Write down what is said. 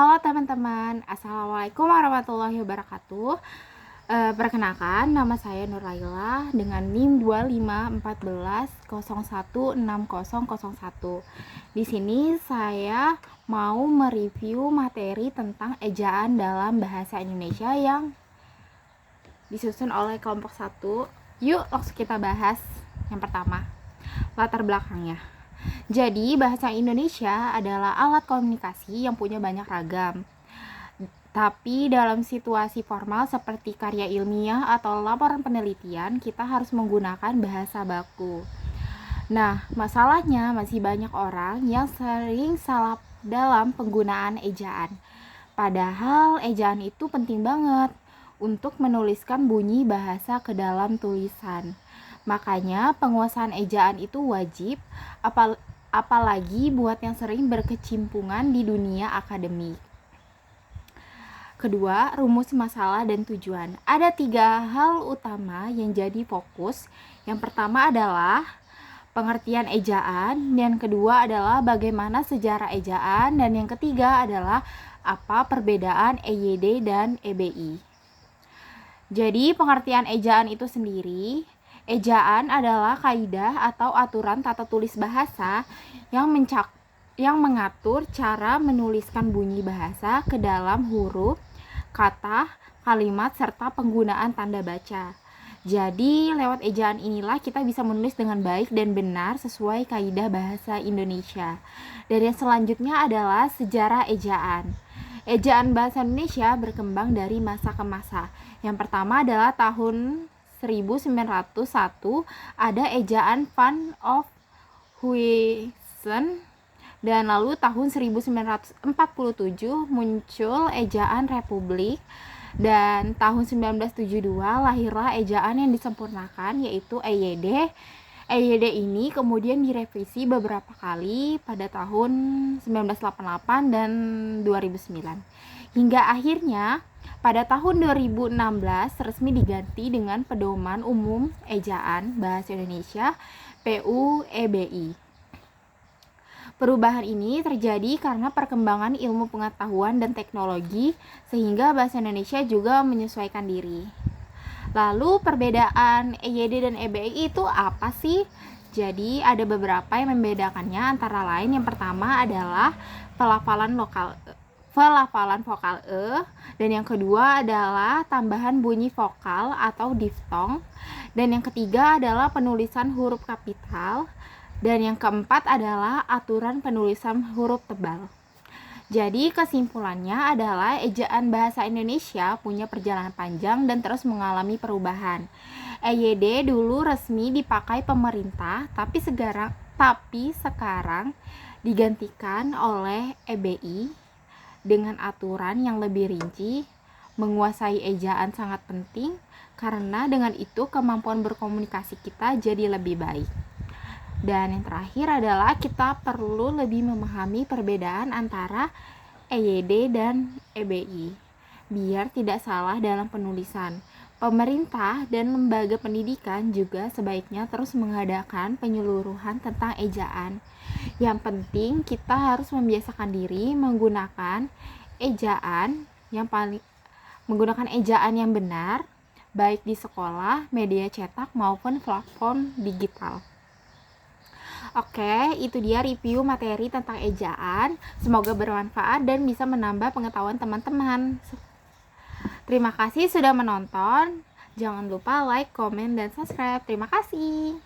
Halo teman-teman, Assalamualaikum warahmatullahi wabarakatuh. Perkenalkan, nama saya Nurlaila dengan NIM 2514016001. Di sini saya mau mereview materi tentang ejaan dalam bahasa Indonesia yang disusun oleh kelompok 1. Yuk, langsung kita bahas. Yang pertama, latar belakangnya. Jadi, bahasa Indonesia adalah alat komunikasi yang punya banyak ragam. Tapi dalam situasi formal seperti karya ilmiah atau laporan penelitian, kita harus menggunakan bahasa baku. Nah, masalahnya masih banyak orang yang sering salah dalam penggunaan ejaan. Padahal ejaan itu penting banget untuk menuliskan bunyi bahasa ke dalam tulisan. Makanya penguasaan ejaan itu wajib, apalagi buat yang sering berkecimpungan di dunia akademik. Kedua, rumus masalah dan tujuan. Ada 3 hal utama yang jadi fokus. Yang pertama adalah pengertian ejaan, yang kedua adalah bagaimana sejarah ejaan, dan yang ketiga adalah apa perbedaan EYD dan EBI. Jadi pengertian ejaan itu sendiri, ejaan adalah kaidah atau aturan tata tulis bahasa yang mengatur cara menuliskan bunyi bahasa ke dalam huruf, kata, kalimat, serta penggunaan tanda baca. Jadi lewat ejaan inilah kita bisa menulis dengan baik dan benar sesuai kaidah bahasa Indonesia. Dan yang selanjutnya adalah sejarah ejaan. Ejaan bahasa Indonesia berkembang dari masa ke masa. Yang pertama adalah tahun 1901 ada ejaan Van of Huysen, dan lalu tahun 1947 muncul ejaan Republik, dan tahun 1972 lahirlah ejaan yang disempurnakan yaitu EYD. EYD ini kemudian direvisi beberapa kali pada tahun 1988 dan 2009. Hingga akhirnya pada tahun 2016 resmi diganti dengan Pedoman Umum Ejaan Bahasa Indonesia (PUEBI). Perubahan ini terjadi karena perkembangan ilmu pengetahuan dan teknologi sehingga bahasa Indonesia juga menyesuaikan diri. Lalu perbedaan EYD dan EBI itu apa sih? Jadi ada beberapa yang membedakannya, antara lain yang pertama adalah pelafalan vokal e, dan yang kedua adalah tambahan bunyi vokal atau diftong, dan yang ketiga adalah penulisan huruf kapital, dan yang keempat adalah aturan penulisan huruf tebal. Jadi kesimpulannya adalah ejaan bahasa Indonesia punya perjalanan panjang dan terus mengalami perubahan. EYD dulu resmi dipakai pemerintah, tapi sekarang digantikan oleh EBI dengan aturan yang lebih rinci. Menguasai ejaan sangat penting karena dengan itu kemampuan berkomunikasi kita jadi lebih baik. Dan yang terakhir adalah kita perlu lebih memahami perbedaan antara EYD dan EBI biar tidak salah dalam penulisan. Pemerintah dan lembaga pendidikan juga sebaiknya terus mengadakan penyuluhan tentang ejaan. Yang penting kita harus membiasakan diri menggunakan ejaan yang benar, baik di sekolah, media cetak maupun platform digital. Oke, itu dia review materi tentang ejaan. Semoga bermanfaat dan bisa menambah pengetahuan teman-teman. Terima kasih sudah menonton. Jangan lupa like, komen, dan subscribe. Terima kasih.